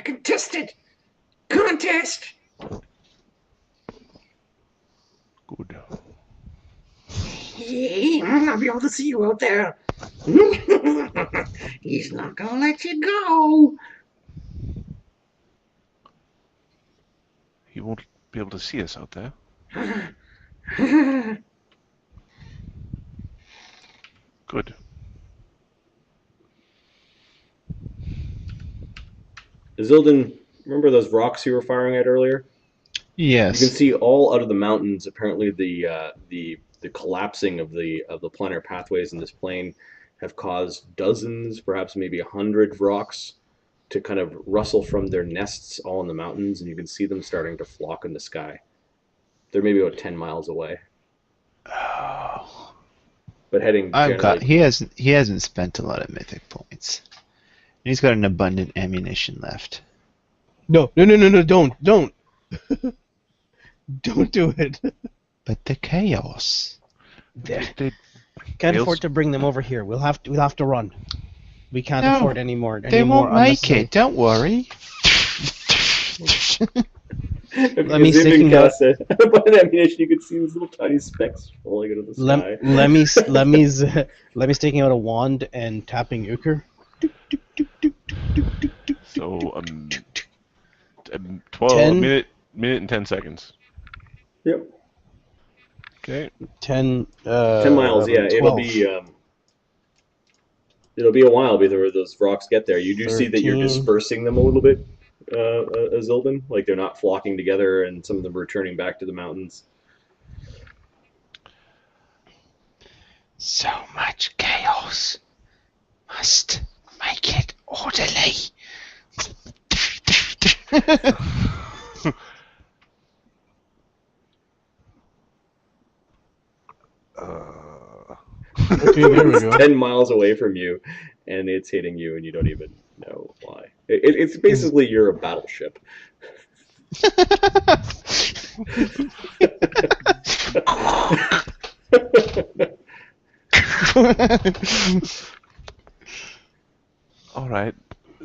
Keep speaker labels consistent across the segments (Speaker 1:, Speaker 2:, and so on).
Speaker 1: Contested contest.
Speaker 2: Good.
Speaker 1: I'll be able to see you out there. He's not gonna let you go.
Speaker 2: He won't be able to see us out there. Good.
Speaker 3: Zildin, remember those rocks you were firing at earlier?
Speaker 4: Yes.
Speaker 3: You can see all out of the mountains. Apparently, the collapsing of the planar pathways in this plane have caused dozens, perhaps maybe 100 rocks to kind of rustle from their nests all in the mountains, and you can see them starting to flock in the sky. They're maybe about 10 miles away,
Speaker 2: Oh.
Speaker 3: but heading
Speaker 4: I've got.
Speaker 3: generally.
Speaker 4: He hasn't spent a lot of mythic points. He's got an abundant ammunition left.
Speaker 5: No, don't. Don't do it.
Speaker 4: But the chaos.
Speaker 2: They
Speaker 5: Can't
Speaker 2: Wales-
Speaker 5: afford to bring them over here. We'll have to run. We can't
Speaker 4: No,
Speaker 5: afford any more.
Speaker 4: They won't make it. Don't worry.
Speaker 5: Let me stick in
Speaker 3: cast a bunch of ammunition. You can see these little tiny specks falling out of the sky.
Speaker 5: Let me sticking out a wand and tapping euchre.
Speaker 2: So 12
Speaker 5: 10.
Speaker 2: minute and 10 seconds.
Speaker 3: Yep.
Speaker 2: Okay.
Speaker 5: 10
Speaker 3: miles. Yeah,
Speaker 5: 12.
Speaker 3: it'll be a while before those rocks get there. You do see that you're
Speaker 5: 13.
Speaker 3: dispersing them a little bit, Zildin. Like they're not flocking together, and some of them returning back to the mountains.
Speaker 4: So much chaos. Must make it orderly.
Speaker 5: Okay, there we
Speaker 3: It's
Speaker 5: go.
Speaker 3: 10 miles away from you, and it's hitting you, and you don't even know why. It's basically you're a battleship.
Speaker 2: All right.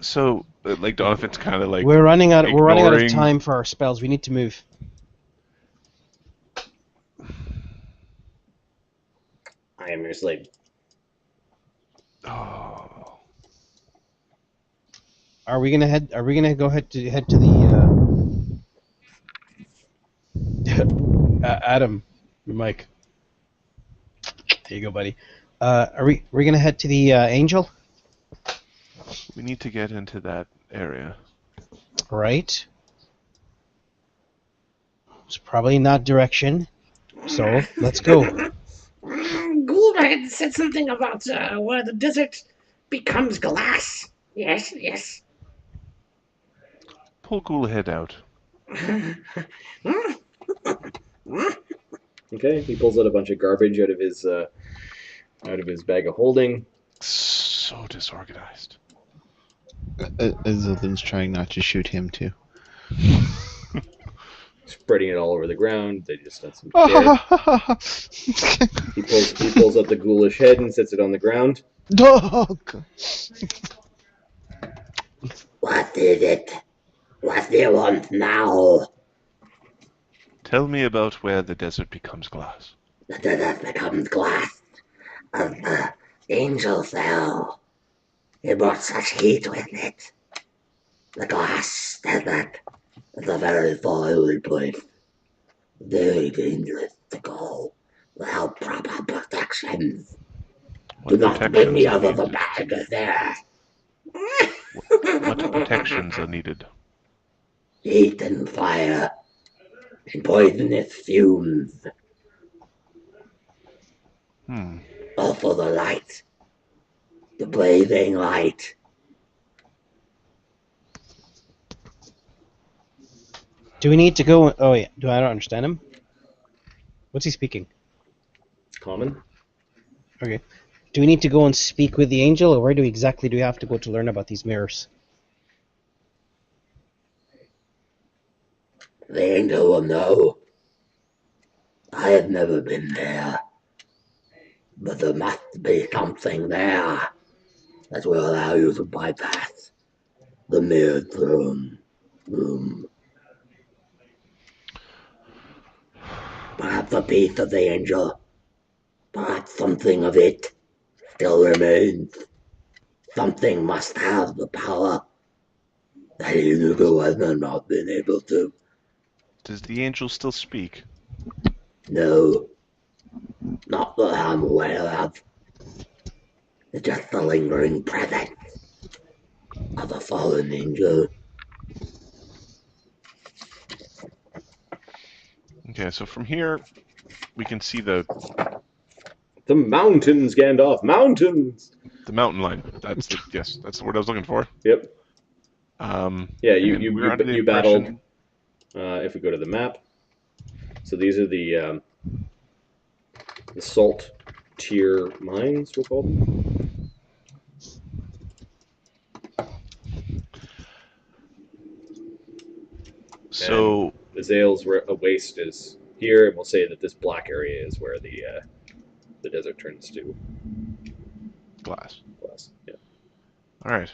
Speaker 2: So, like Donovan's kind of like
Speaker 5: We're running out of
Speaker 2: ignoring-
Speaker 5: time for our spells. We need to move.
Speaker 3: I am your slave.
Speaker 2: Oh.
Speaker 5: Are we gonna go head to the Adam, Mike? There you go, buddy. Are we gonna head to the Angel?
Speaker 2: We need to get into that area.
Speaker 5: Right. It's probably in that direction. So let's go.
Speaker 1: Ghoul had said something about where the desert becomes glass. Yes.
Speaker 2: Pull Ghoul head out.
Speaker 3: Okay, he pulls out a bunch of garbage out of his bag of holding.
Speaker 2: So disorganized.
Speaker 4: Zildin's trying not to shoot him too.
Speaker 3: Spreading it all over the ground. They just got some care. He pulls up the ghoulish head and sets it on the ground.
Speaker 4: Dog.
Speaker 1: What is it? What do you want now?
Speaker 2: Tell me about where the desert becomes glass.
Speaker 1: The desert becomes glass as the angel fell. It brought such heat with it. The glass desert is a very fiery place. Very dangerous to go without proper protections. Do
Speaker 2: What
Speaker 1: not bring me
Speaker 2: protections are
Speaker 1: out of the
Speaker 2: needed?
Speaker 1: bag there.
Speaker 2: What protections are needed?
Speaker 1: Heat and fire and poisonous fumes. Also the light. The blazing light.
Speaker 5: Do we need to go? Oh yeah. Do I don't understand him? What's he speaking?
Speaker 3: Common.
Speaker 5: Okay. Do we need to go and speak with the angel, or where do we have to go to learn about these mirrors?
Speaker 1: The angel will know. I have never been there. But there must be something there that will allow you to bypass The mere throne room. Perhaps a piece of the angel, perhaps something of it still remains. Something must have the power that Yeenoghu has not been able to.
Speaker 2: Does the angel still speak?
Speaker 1: No, not that I'm aware of. It's just the lingering presence of a fallen angel.
Speaker 2: Okay, so from here, we can see the
Speaker 3: mountains, Gandalf. Mountains.
Speaker 2: mountain line. That's the that's the word I was looking for.
Speaker 3: Yep. Yeah,
Speaker 2: And we're under the
Speaker 3: you
Speaker 2: impression.
Speaker 3: battled. If we go to the map, so these are the salt tier mines, we'll call them.
Speaker 2: So
Speaker 3: the Zale's waste is here, and we'll say that this black area is where the desert turns to
Speaker 2: glass.
Speaker 3: Yeah.
Speaker 2: All right.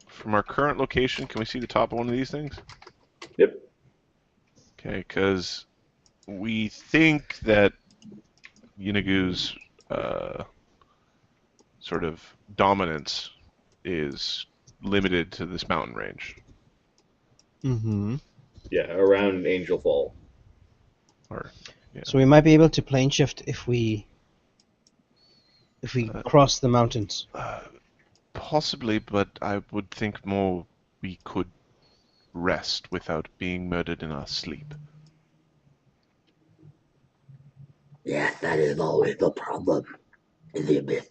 Speaker 2: From our current location, can we see the top of one of these things?
Speaker 3: Yep.
Speaker 2: Okay, because we think that Yeenoghu's sort of dominance is limited to this mountain range.
Speaker 5: Mm-hmm.
Speaker 3: Yeah, around Angel Fall.
Speaker 2: Or yeah.
Speaker 5: So we might be able to plane shift if we cross the mountains.
Speaker 2: Possibly, but I would think more we could rest without being murdered in our sleep.
Speaker 1: Yes, that is always the problem in the abyss.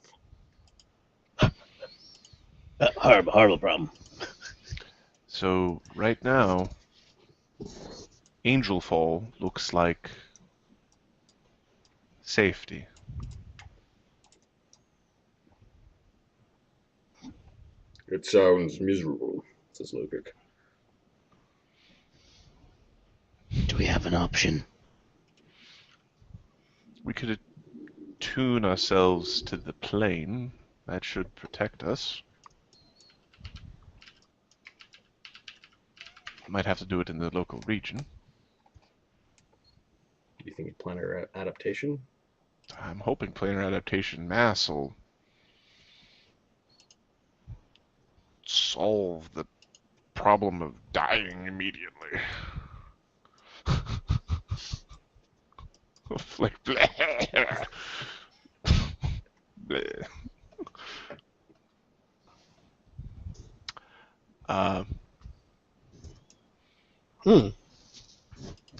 Speaker 5: Horrible problem.
Speaker 2: So right now, Angel Fall looks like safety.
Speaker 3: It sounds miserable, says Logik.
Speaker 5: Do we have an option?
Speaker 2: We could attune ourselves to the plane. That should protect us. Might have to do it in the local region.
Speaker 3: Do you think planar adaptation?
Speaker 2: I'm hoping planar adaptation mass will solve the problem of dying immediately. Like, bleh. Bleh.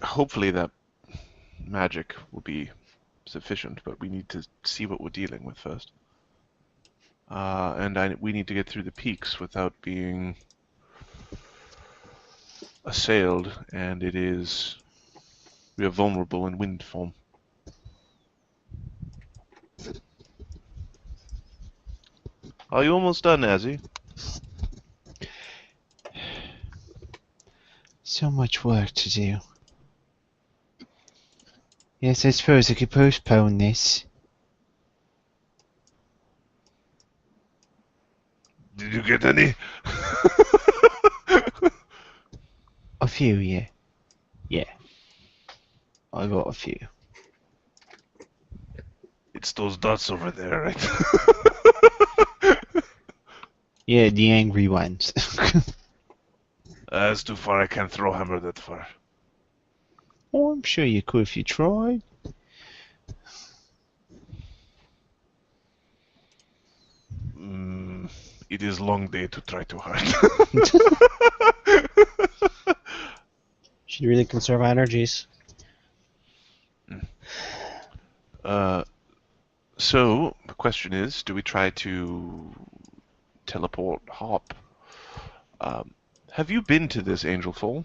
Speaker 2: Hopefully that magic will be sufficient, but we need to see what we're dealing with first. And we need to get through the peaks without being assailed, and we are vulnerable in wind form. Are you almost done, Azzy?
Speaker 4: So much work to do. Yes, I suppose I could postpone this.
Speaker 2: Did you get any?
Speaker 4: A few, yeah. Yeah. I got a few.
Speaker 2: It's those dots over there, right?
Speaker 4: Yeah, the angry ones.
Speaker 2: That's too far. I can't throw hammer that far.
Speaker 4: Oh, I'm sure you could if you tried.
Speaker 2: It is long day to try too hard.
Speaker 5: Should really conserve our energies.
Speaker 2: So the question is, do we try to teleport hop? Have you been to this Angel Fall,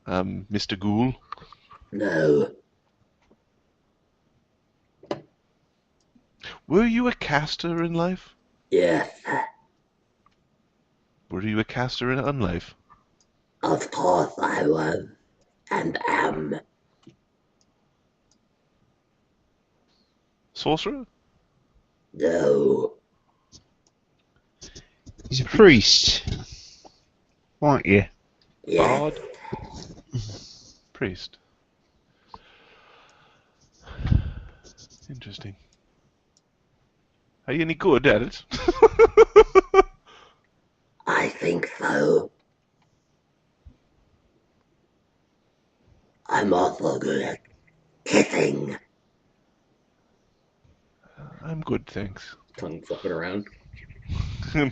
Speaker 2: Mr. Ghoul?
Speaker 1: No,
Speaker 2: Were you a caster in life?
Speaker 1: yes,
Speaker 2: Were you a caster in unlife?
Speaker 1: of course I was and am.
Speaker 2: Sorcerer?
Speaker 1: No,
Speaker 4: He's a priest. Aren't you?
Speaker 1: Yes.
Speaker 2: Bard? Priest. Interesting. Are you any good at it?
Speaker 1: I think so. I'm also good at kissing.
Speaker 2: I'm good, thanks.
Speaker 3: Tongue flapping around.
Speaker 2: I'm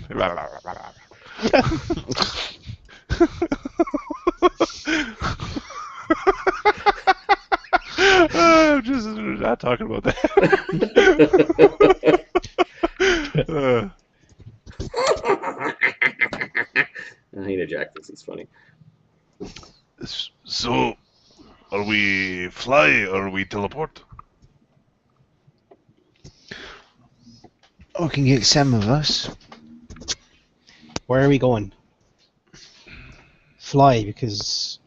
Speaker 2: just not talking about that.
Speaker 3: Hyena Jack thinks it's funny.
Speaker 2: So, are we fly or are we teleport?
Speaker 4: I can get some of us.
Speaker 5: Where are we going? Fly, because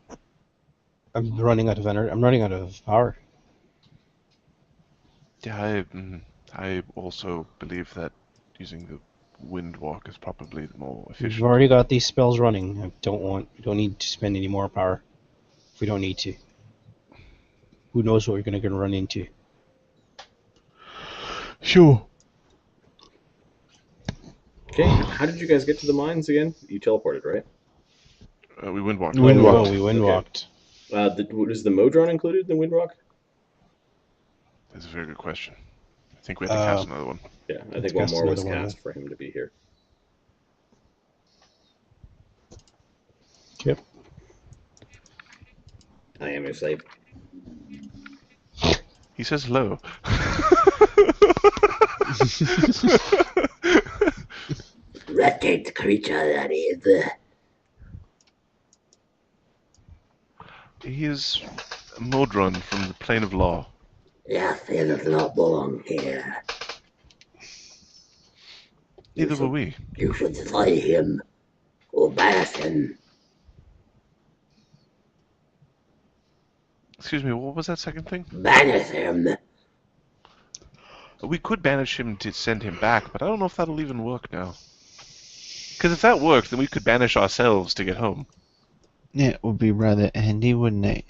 Speaker 5: I'm running out of energy. I'm running out of power.
Speaker 2: Yeah, I also believe that using the wind walk is probably the more
Speaker 5: We've
Speaker 2: efficient.
Speaker 5: already got these spells running. We don't need to spend any more power if we don't need to. Who knows what we're going to run into?
Speaker 4: Sure.
Speaker 3: Okay, how did you guys get to the mines again? You teleported, right?
Speaker 2: We wind walk.
Speaker 4: Wind walk.
Speaker 5: Oh, we wind
Speaker 3: Okay.
Speaker 5: walked.
Speaker 3: Was the Modron included in the Windrock?
Speaker 2: That's a very good question. I think we have to cast another one.
Speaker 3: Yeah, I
Speaker 5: Let's
Speaker 3: think one
Speaker 5: cast
Speaker 3: more was
Speaker 5: another one,
Speaker 3: cast for him to be here.
Speaker 5: Yep.
Speaker 3: I am your slave.
Speaker 2: He says hello.
Speaker 1: Wretched creature that is.
Speaker 2: He is a Modron from the plane of law.
Speaker 1: Yes, he does not belong here.
Speaker 2: Neither will we.
Speaker 1: You should slay him or banish him.
Speaker 2: Excuse me, what was that second thing?
Speaker 1: Banish him.
Speaker 2: We could banish him to send him back, but I don't know if that'll even work now. Because if that worked, then we could banish ourselves to get home.
Speaker 4: Yeah, it would be rather handy, wouldn't it?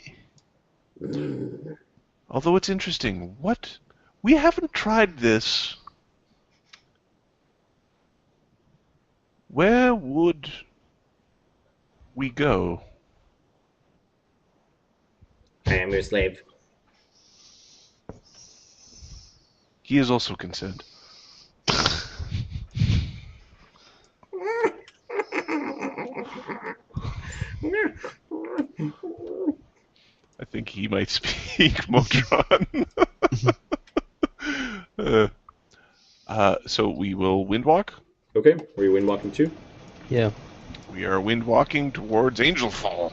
Speaker 2: Although it's interesting, we haven't tried this. Where would we go?
Speaker 3: I am your slave.
Speaker 2: He is also concerned. I think he might speak Modron. So we will windwalk.
Speaker 3: Okay, were you windwalking too?
Speaker 5: Yeah.
Speaker 2: We are windwalking towards Angel Fall.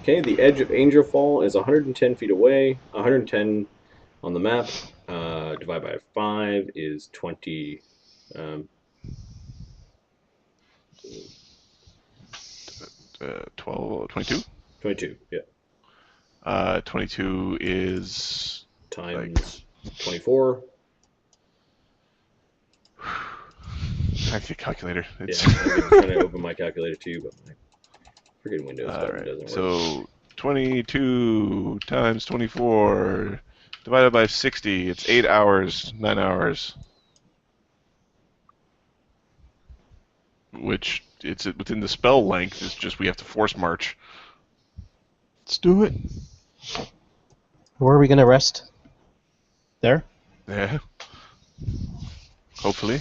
Speaker 3: Okay, the edge of Angel Fall is 110 feet away. 110 on the map. Divided by 5 is 20.
Speaker 2: 22?
Speaker 3: 22, yeah.
Speaker 2: 22 is...
Speaker 3: Times 24.
Speaker 2: I need a calculator. It's...
Speaker 3: Yeah, I'm trying to open my calculator too, but my freaking Windows button
Speaker 2: Alright,
Speaker 3: doesn't work.
Speaker 2: so 22 times 24 divided by 60. It's 8 hours, 9 hours. Which, it's within the spell length, it's just we have to force march.
Speaker 4: Let's do it.
Speaker 5: Where are we going to rest? There?
Speaker 2: Yeah. Hopefully.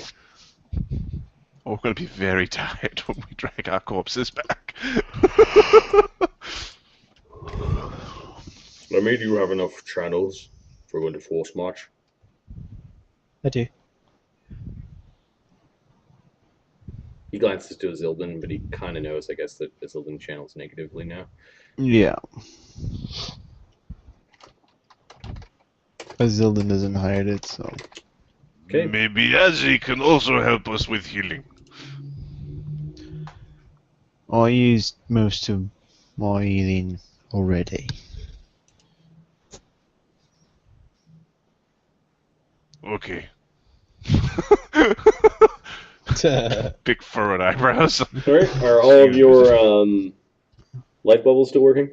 Speaker 2: Oh, we're going to be very tired when we drag our corpses back.
Speaker 3: I mean, do you have enough channels for going to force march?
Speaker 5: I do.
Speaker 3: He glances to Zildin, but he kind of knows, I guess, that Zildin channels negatively now.
Speaker 4: Yeah. But Zildin doesn't hide it, so...
Speaker 3: Okay.
Speaker 2: Maybe Azzy can also help us with healing.
Speaker 4: I used most of my healing already.
Speaker 2: Okay. Big furrowed eyebrows.
Speaker 3: All right. Are all of your life bubbles still working?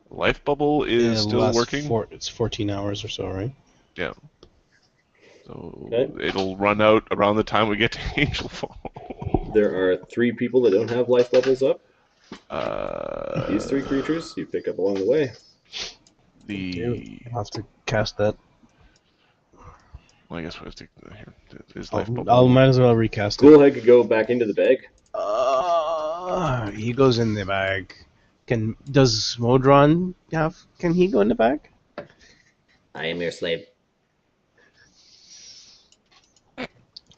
Speaker 2: Life bubble is still working.
Speaker 5: It's 14 hours or so, right?
Speaker 2: Yeah. So
Speaker 3: Okay.
Speaker 2: it'll run out around the time we get to Angel Fall.
Speaker 3: There are 3 people that don't have life bubbles up. These 3
Speaker 2: Uh,
Speaker 3: creatures you pick up along the way.
Speaker 5: I'll have to cast that.
Speaker 2: Well, I guess we have to here. Is
Speaker 5: I'll,
Speaker 2: life bubble?
Speaker 5: I'll might as well recast it.
Speaker 3: Ghoul could go back into the bag.
Speaker 5: He goes in the bag. Does Modron have? Can he go in the bag?
Speaker 1: I am your slave.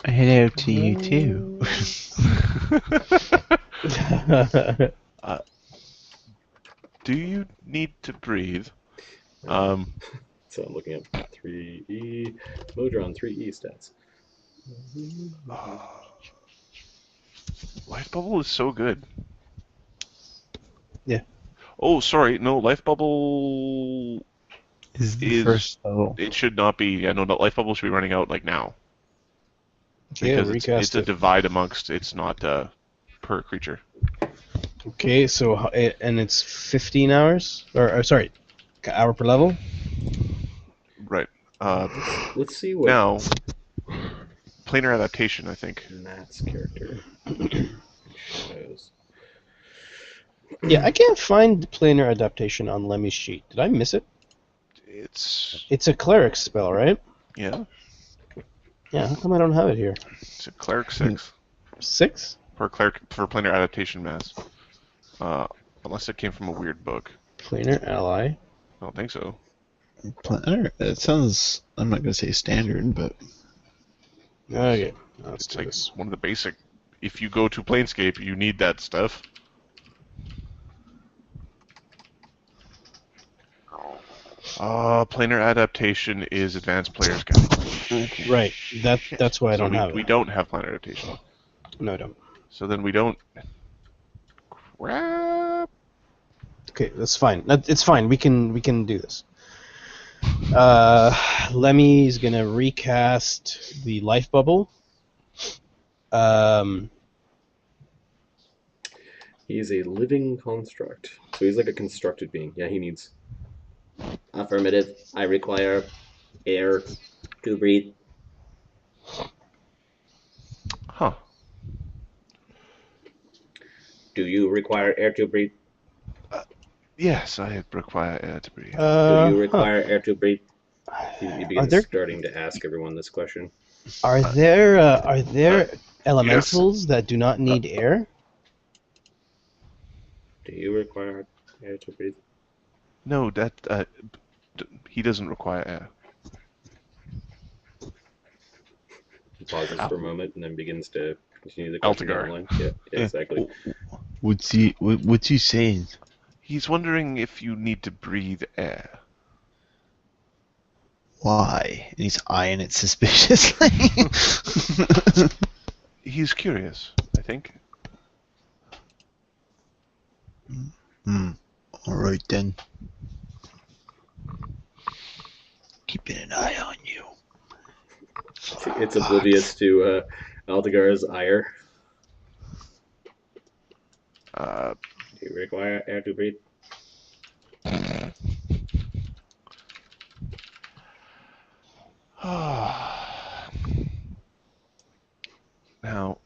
Speaker 4: Hello to you too.
Speaker 2: Do you need to breathe?
Speaker 3: So I'm looking at 3E. Modron 3E stats.
Speaker 2: Life bubble is so good.
Speaker 5: Yeah.
Speaker 2: Oh, sorry. No, life bubble
Speaker 4: Is the
Speaker 2: is
Speaker 4: first level.
Speaker 2: It should not be. Yeah, no, life bubble should be running out like now.
Speaker 5: Okay,
Speaker 2: Because
Speaker 5: recast
Speaker 2: it's a
Speaker 5: it.
Speaker 2: divide amongst. It's not per creature.
Speaker 5: Okay, so and it's 15 hours, or sorry, hour per level.
Speaker 2: Right.
Speaker 3: Let's see what
Speaker 2: Now, planar adaptation, I think.
Speaker 3: Matt's character shows.
Speaker 5: Yeah, I can't find the planar adaptation on Lemmy's sheet. Did I miss it? It's a cleric spell, right?
Speaker 2: Yeah.
Speaker 5: Yeah, how come I don't have it here?
Speaker 2: It's a cleric 6
Speaker 5: 6?
Speaker 2: for planar adaptation mass. Unless it came from a weird book.
Speaker 5: Planar ally.
Speaker 2: I don't think so.
Speaker 4: Planar? It sounds. I'm not gonna say standard, but
Speaker 5: Okay, let's
Speaker 2: It's
Speaker 5: do
Speaker 2: like
Speaker 5: this.
Speaker 2: one of the basic. If you go to Planescape, you need that stuff. Planar adaptation is advanced player's guide.
Speaker 5: Right, that's why I don't have it.
Speaker 2: We don't have planar adaptation.
Speaker 5: No, I don't.
Speaker 2: So then we don't. Crap.
Speaker 5: Okay, that's fine. It's fine. We can do this. Lemmy's gonna recast the life bubble.
Speaker 3: He's a living construct. So he's like a constructed being. Yeah, he needs.
Speaker 1: Affirmative. I require air to breathe.
Speaker 2: Huh.
Speaker 1: Do you require air to breathe?
Speaker 2: Yes, I require air to breathe.
Speaker 1: Do you require air to breathe?
Speaker 3: He begins starting to ask everyone this question.
Speaker 5: Are there elementals that do not need air?
Speaker 3: Do you require air to breathe?
Speaker 2: No, that he doesn't require air.
Speaker 3: He pauses for a moment and then begins to continue the question
Speaker 2: Altigar.
Speaker 3: down the line. Yeah, exactly.
Speaker 4: what's he saying?
Speaker 2: He's wondering if you need to breathe air.
Speaker 4: Why? And he's eyeing it suspiciously.
Speaker 2: He's curious, I think.
Speaker 4: Alright then. Keeping an eye on you.
Speaker 3: It's oblivious to Altigar's ire. Do you require air to breathe?
Speaker 2: Now,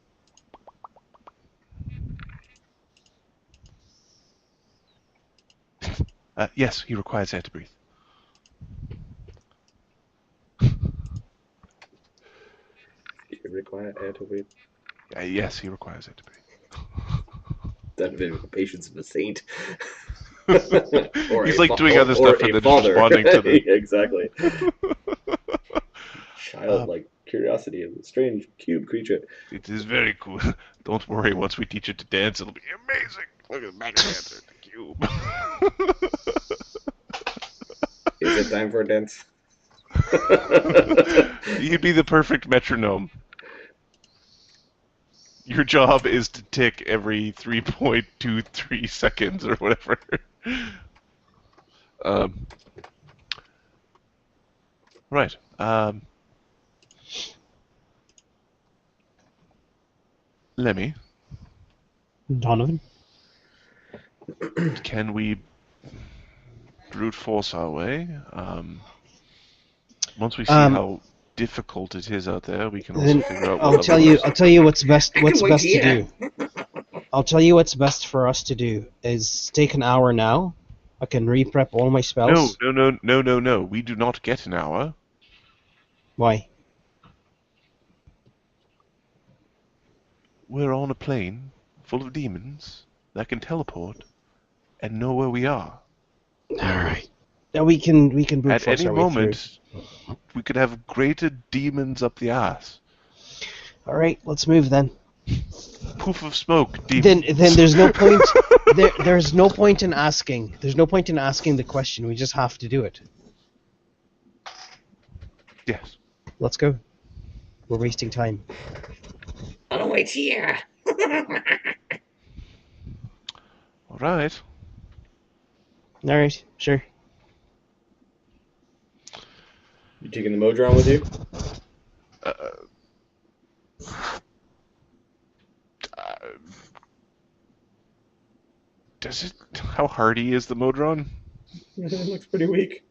Speaker 2: yes, he requires air to breathe.
Speaker 3: Do you require air to breathe?
Speaker 2: Yes, he requires air to breathe.
Speaker 3: That bit of the patience of a saint.
Speaker 2: He's like doing other stuff and then just responding to the.
Speaker 3: Exactly. Childlike curiosity of a strange cube creature.
Speaker 2: It is very cool. Don't worry, once we teach it to dance, it'll be amazing. Look at the back dancer at the cube.
Speaker 3: Is it time for a dance?
Speaker 2: You'd be the perfect metronome. Your job is to tick every 3.23 seconds or whatever. Right. Lemmy,
Speaker 5: Donovan?
Speaker 2: can we brute force our way? Once we see how difficult it is out there, we can also
Speaker 5: Then
Speaker 2: figure out
Speaker 5: I'll
Speaker 2: what
Speaker 5: tell
Speaker 2: other
Speaker 5: you.
Speaker 2: ways.
Speaker 5: I'll tell you what's best.
Speaker 1: I
Speaker 5: What's
Speaker 1: can wait
Speaker 5: best to
Speaker 1: here.
Speaker 5: do. I'll tell you what's best for us to do is take an hour now. I can re-prep all my spells.
Speaker 2: No. We do not get an hour.
Speaker 5: Why?
Speaker 2: We're on a plane full of demons that can teleport and know where we are.
Speaker 5: All right. Now we can brute
Speaker 2: At
Speaker 5: force
Speaker 2: any
Speaker 5: our way through.
Speaker 2: moment, we could have greater demons up the ass.
Speaker 5: All right, let's move then.
Speaker 2: Poof of smoke, demons.
Speaker 5: Then there's no point. There's no point in asking. There's no point in asking the question. We just have to do it.
Speaker 2: Yes.
Speaker 5: Let's go. We're wasting time.
Speaker 1: I'll wait here.
Speaker 2: All right.
Speaker 5: All right, sure.
Speaker 3: You taking the Modron with you?
Speaker 2: Does it? How hardy is the Modron?
Speaker 3: It looks pretty weak.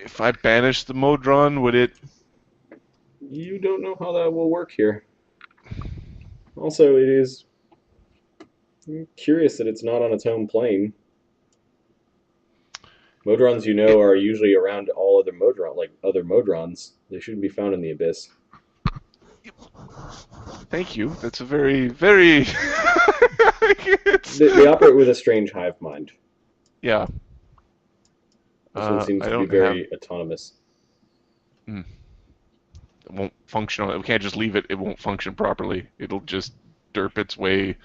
Speaker 2: If I banish the Modron, would it?
Speaker 3: You don't know how that will work here. Also, it is curious that it's not on its home plane. Modrons, you know, are usually around all other other Modrons. They shouldn't be found in the Abyss.
Speaker 2: Thank you. That's a very, very.
Speaker 3: They operate with a strange hive mind.
Speaker 2: Yeah.
Speaker 3: This one seems
Speaker 2: I
Speaker 3: to be
Speaker 2: don't
Speaker 3: very autonomous.
Speaker 2: It won't function. We can't just leave it. It won't function properly. It'll just derp its way.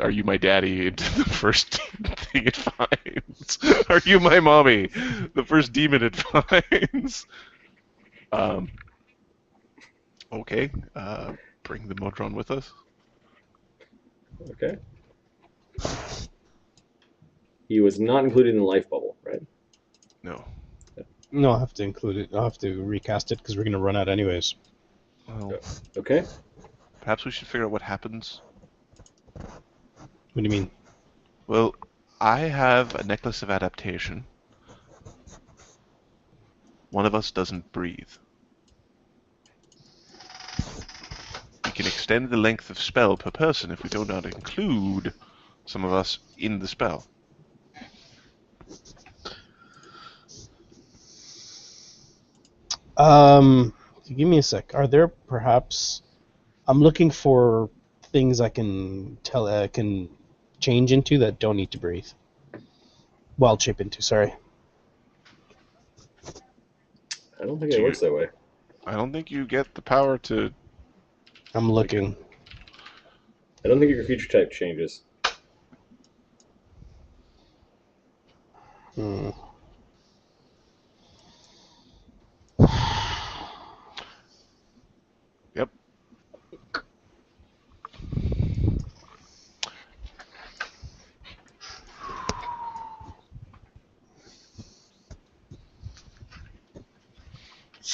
Speaker 2: Are you my daddy? Into the first thing it finds. Are you my mommy? The first demon it finds. Okay. Bring the Modron with us.
Speaker 3: Okay. He was not included in the life bubble, right?
Speaker 2: No.
Speaker 5: No, I'll have to include it. I'll have to recast it because we're gonna run out anyways.
Speaker 2: Well,
Speaker 3: Okay.
Speaker 2: perhaps we should figure out what happens.
Speaker 5: What do you mean?
Speaker 2: Well, I have a necklace of adaptation. One of us doesn't breathe. We can extend the length of spell per person if we do not include some of us in the spell.
Speaker 5: Give me a sec. Are there perhaps? I'm looking for things I can can change into that don't need to breathe. Wild shape into. Sorry.
Speaker 3: I don't think it works that way.
Speaker 2: I don't think you get the power to.
Speaker 5: I'm looking.
Speaker 3: I don't think your future type changes.
Speaker 2: Yep.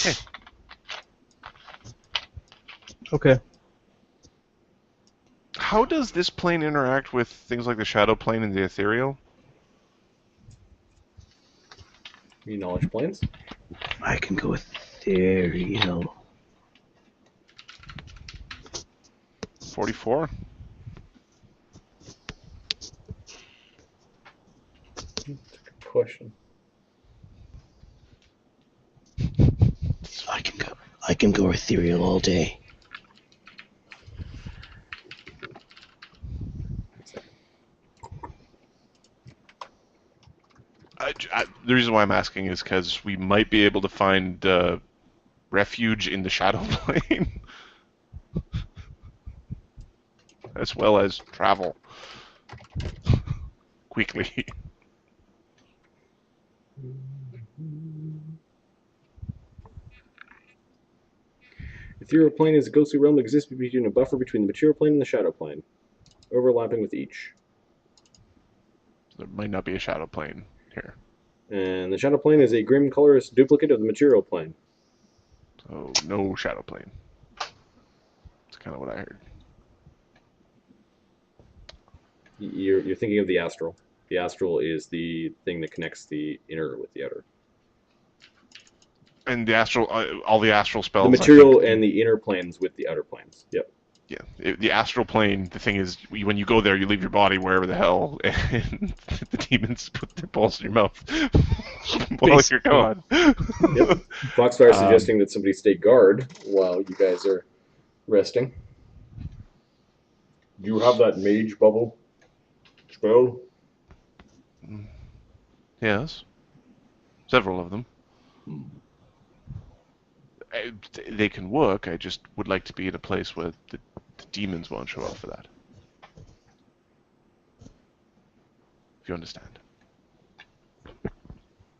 Speaker 2: Okay.
Speaker 5: Okay.
Speaker 2: How does this plane interact with things like the shadow plane and the ethereal?
Speaker 3: You knowledge planes?
Speaker 5: I can go ethereal.
Speaker 2: 44?
Speaker 3: That's a good question.
Speaker 5: I can go ethereal all day.
Speaker 2: The reason why I'm asking is because we might be able to find refuge in the shadow plane, as well as travel quickly.
Speaker 3: Ethereal plane is a ghostly realm that exists between a buffer between the material plane and the shadow plane, overlapping with each.
Speaker 2: There might not be a shadow plane here.
Speaker 3: And the shadow plane is a grim colorless duplicate of the material plane.
Speaker 2: So no shadow plane. That's kind of what I heard.
Speaker 3: You're thinking of the astral. The astral is the thing that connects the inner with the outer.
Speaker 2: And the astral, all the astral spells.
Speaker 3: The material and the inner planes with the outer planes. Yep.
Speaker 2: Yeah, the astral plane. The thing is, when you go there, you leave your body wherever the hell, and the demons put their balls in your mouth while you're gone.
Speaker 3: Yep. Foxfire suggesting that somebody stay guard while you guys are resting. Do you have that mage bubble spell?
Speaker 2: Yes, several of them. They can work. I just would like to be in a place where the demons won't show up for that. If you understand.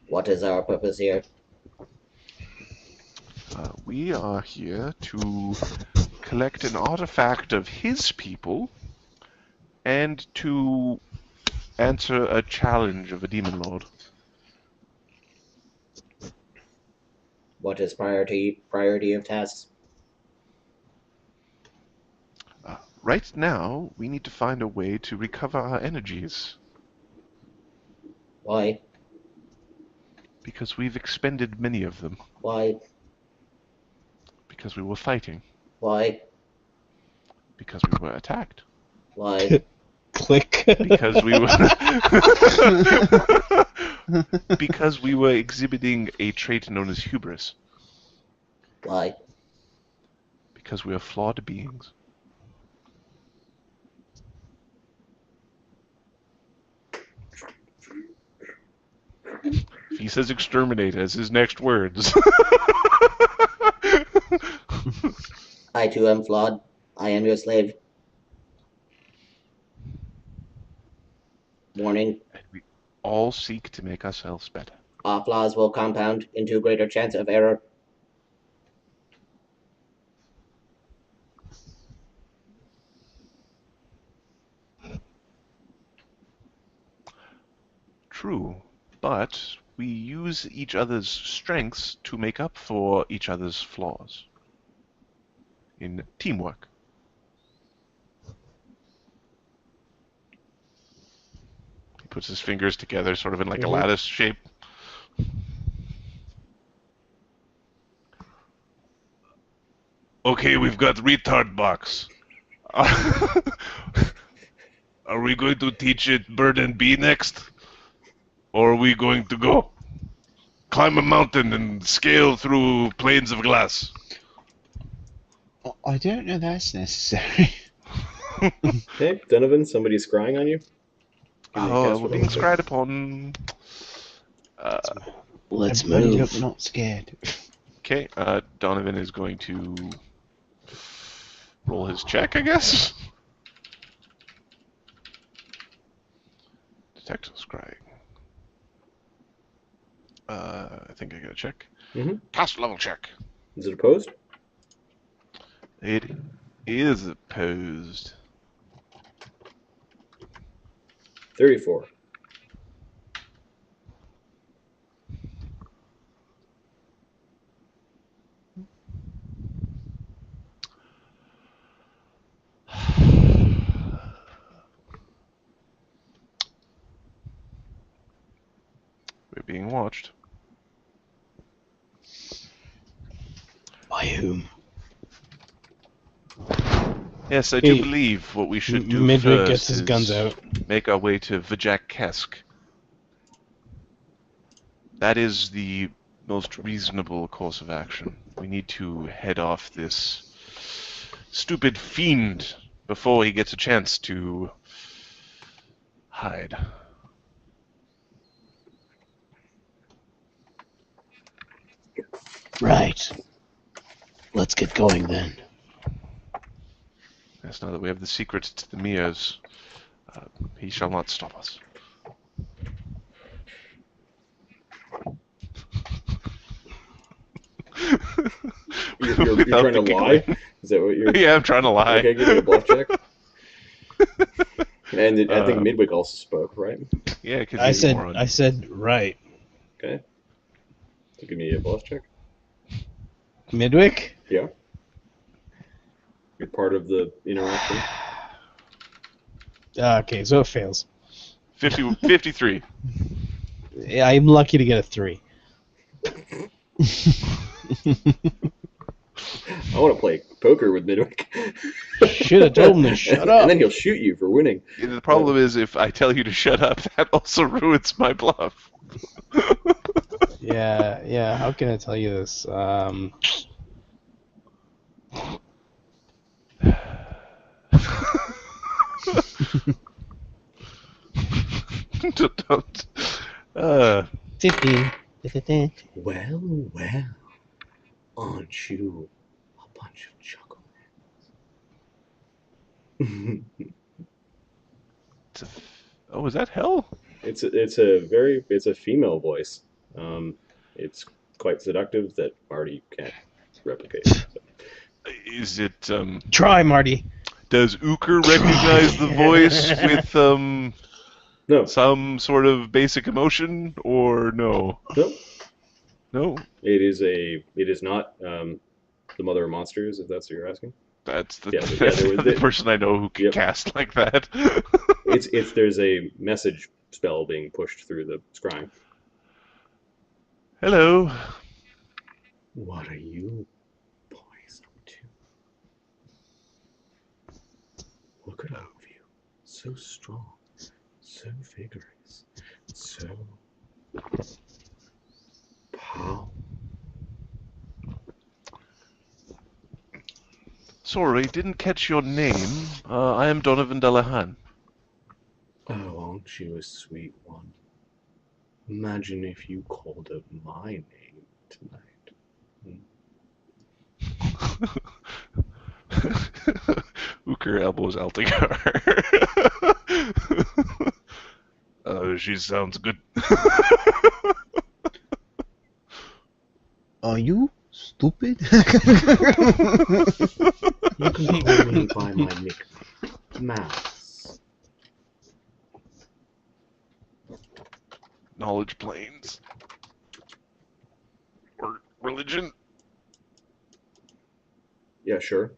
Speaker 1: What is our purpose here?
Speaker 2: We are here to collect an artifact of his people and to answer a challenge of a demon lord.
Speaker 1: What is priority of tasks?
Speaker 2: Right now, we need to find a way to recover our energies.
Speaker 1: Why?
Speaker 2: Because we've expended many of them.
Speaker 1: Why?
Speaker 2: Because we were fighting.
Speaker 1: Why?
Speaker 2: Because we were attacked.
Speaker 1: Why?
Speaker 5: Click.
Speaker 2: Because we were because we were exhibiting a trait known as hubris.
Speaker 1: Why?
Speaker 2: Because we are flawed beings. If he says exterminate as his next words.
Speaker 1: I too am flawed. I am your slave. Warning.
Speaker 2: We all seek to make ourselves better.
Speaker 1: Our flaws will compound into a greater chance of error.
Speaker 2: True, but we use each other's strengths to make up for each other's flaws. In teamwork. He puts his fingers together, sort of in like a lattice shape. Okay, we've got retard box. Are we going to teach it bird and bee next? Or are we going to go climb a mountain and scale through planes of glass?
Speaker 4: I don't know that's necessary.
Speaker 3: Okay, Donovan, somebody's scrying on you.
Speaker 2: Oh, we're being scried upon.
Speaker 5: Let's
Speaker 4: Everybody
Speaker 5: move.
Speaker 4: look not scared.
Speaker 2: Okay, Donovan is going to roll his check, I guess. Detect scrying. I think I got a check.
Speaker 3: Mm-hmm.
Speaker 2: Cast level check.
Speaker 3: Is it opposed?
Speaker 2: It is opposed.
Speaker 3: 34.
Speaker 2: We're being watched.
Speaker 4: By whom?
Speaker 2: Yes, I do
Speaker 5: Hey,
Speaker 2: believe what we should do
Speaker 5: Midway
Speaker 2: first
Speaker 5: gets his
Speaker 2: is
Speaker 5: guns out.
Speaker 2: make our way to Vajak Kesk. That is the most reasonable course of action. We need to head off this stupid fiend before he gets a chance to hide.
Speaker 5: Right. Let's get going then.
Speaker 2: Yes, now that we have the secret to the Mias, he shall not stop us.
Speaker 3: You're trying to lie? Is that what you're...
Speaker 2: Yeah, I'm trying to lie.
Speaker 3: Okay, give me a bluff check. And I think Midwick also spoke, right?
Speaker 2: Yeah, because
Speaker 5: I said right.
Speaker 3: Okay. So give me a boss check.
Speaker 5: Midwick?
Speaker 3: Yeah. You're part of the interaction.
Speaker 5: Okay, so it fails.
Speaker 2: 53.
Speaker 5: Yeah, I'm lucky to get a 3.
Speaker 3: I want to play poker with Midwick.
Speaker 5: Should have told him to shut up.
Speaker 3: And then he'll shoot you for winning.
Speaker 2: The problem is if I tell you to shut up, that also ruins my bluff.
Speaker 5: Yeah. How can I tell you this?
Speaker 2: Don't.
Speaker 5: 15.
Speaker 3: Well, aren't you a bunch of chuckleheads?
Speaker 2: Oh, is that hell?
Speaker 3: It's a female voice. It's quite seductive that Marty can't replicate. So.
Speaker 2: Is it
Speaker 5: Try, Marty.
Speaker 2: Does Uker recognize the voice with
Speaker 3: No,
Speaker 2: some sort of basic emotion or no?
Speaker 3: no,
Speaker 2: No.
Speaker 3: it is not the Mother of Monsters, if that's what you're asking.
Speaker 2: That's the,
Speaker 3: Yeah,
Speaker 2: that's
Speaker 3: there was
Speaker 2: the person I know who can
Speaker 3: Yep.
Speaker 2: cast like that.
Speaker 3: It's there's a message spell being pushed through the scrying.
Speaker 2: Hello.
Speaker 3: What are you boys up to? Look at all of you. So strong, so vigorous, so powerful.
Speaker 2: Sorry, didn't catch your name. I am Donovan Delahan.
Speaker 3: Oh, aren't you a sweet one? Imagine if you called up my name tonight.
Speaker 2: Uker elbows Altagar. She sounds good.
Speaker 4: Are you stupid?
Speaker 3: You can call me by my nickname, Mouse.
Speaker 2: Knowledge planes. Or religion.
Speaker 3: Yeah, sure.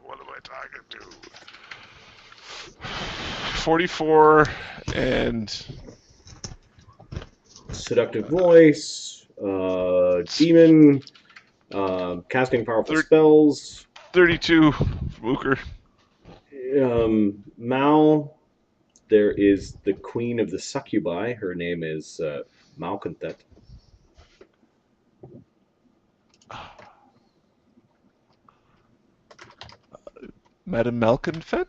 Speaker 2: What am I talking to? 44 and
Speaker 3: Seductive voice, demon, casting powerful spells.
Speaker 2: 32 Uker.
Speaker 3: Mal, there is the queen of the succubi. Her name is Malconthet.
Speaker 2: Madame Malconfet?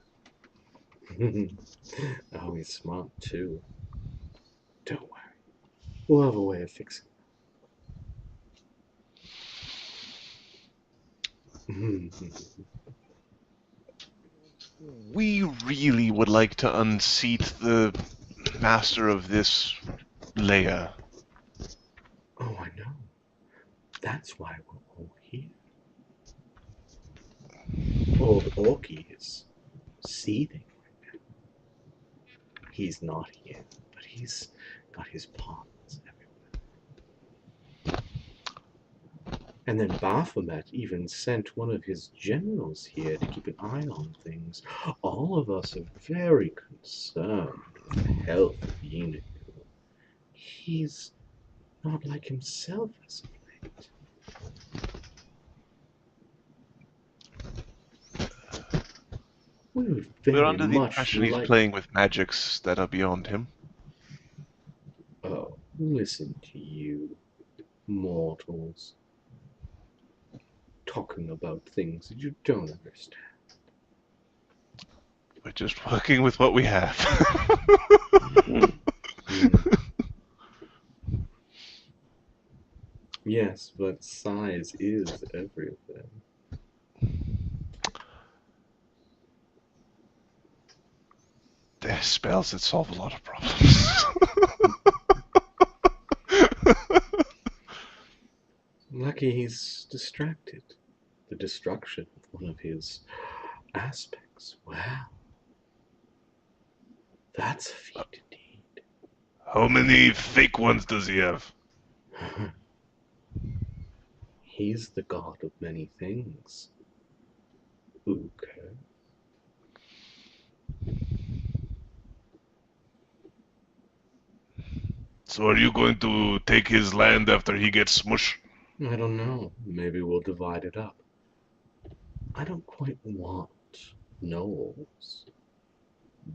Speaker 3: Oh, he's smart too. Don't worry. We'll have a way of fixing it.
Speaker 2: We really would like to unseat the master of this layer.
Speaker 3: Oh, I know. That's why we're all here. Old Orky is seething right now. He's not here, but he's got his pawns everywhere. And then Baphomet even sent one of his generals here to keep an eye on things. All of us are very concerned with the health of Yeenoghu. He's not like himself as of late. We would
Speaker 2: We're
Speaker 3: very
Speaker 2: under the
Speaker 3: much
Speaker 2: impression he's
Speaker 3: like...
Speaker 2: playing with magics that are beyond him.
Speaker 3: Oh, listen to you, mortals, talking about things that you don't understand.
Speaker 2: We're just working with what we have.
Speaker 3: Yes, but size is everything.
Speaker 2: There's spells that solve a lot of problems.
Speaker 3: Lucky he's distracted. The destruction of one of his aspects. Wow. That's a feat indeed.
Speaker 2: How many fake ones does he have?
Speaker 3: He's the god of many things. Okay.
Speaker 2: So are you going to take his land after he gets smush?
Speaker 3: I don't know. Maybe we'll divide it up. I don't quite want gnolls,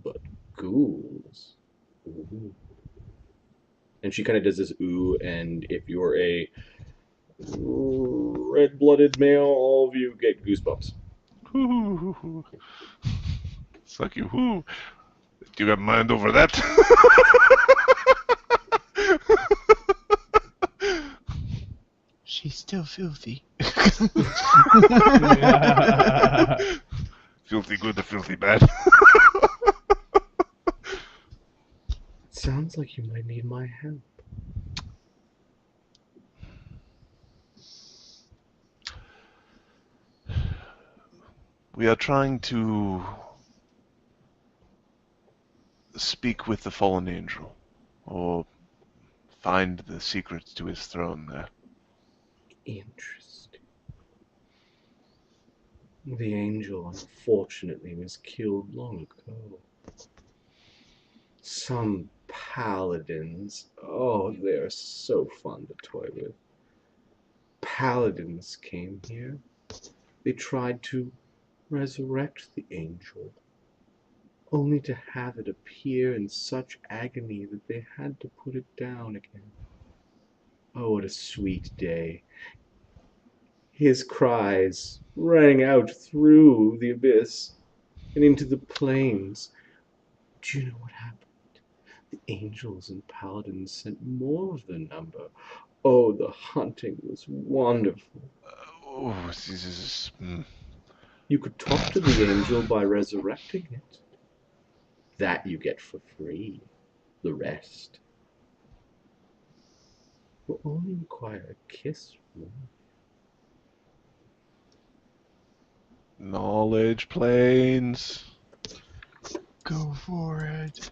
Speaker 3: but ghouls. Ooh. And she kind of does this ooh, and if you're a red-blooded male, all of you get goosebumps.
Speaker 2: Hoo. Suck you. Whoo. Do you have mind over that?
Speaker 4: She's still filthy.
Speaker 2: Filthy good to filthy bad.
Speaker 3: Sounds like you might need my help.
Speaker 2: We are trying to speak with the fallen angel, or find the secrets to his throne there.
Speaker 3: Interesting. The angel, unfortunately, was killed long ago. Some paladins, oh, they're so fun to toy with. Paladins came here. They tried to resurrect the angel, only to have it appear in such agony that they had to put it down again. Oh, what a sweet day. His cries rang out through the abyss and into the plains. Do you know what happened? The angels and paladins sent more of their number. Oh, the hunting was wonderful.
Speaker 2: Oh, this is...
Speaker 3: You could talk to the angel by resurrecting it. That you get for free. The rest will only require a kiss from me.
Speaker 2: Knowledge planes.
Speaker 4: Go for it.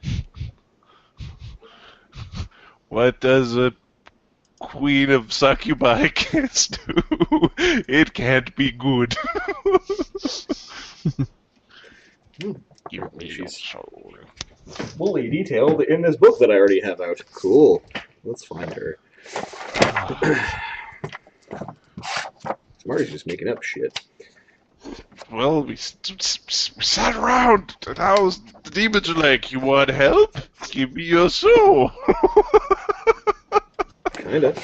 Speaker 2: What does a queen of succubi kiss do? It can't be good. Give me your soul.
Speaker 3: Fully detailed in this book that I already have out. Cool. Let's find her. Marty's just making up shit.
Speaker 2: Well, we sat around, and now the demons are like, you want help? Give me your soul.
Speaker 3: Kinda.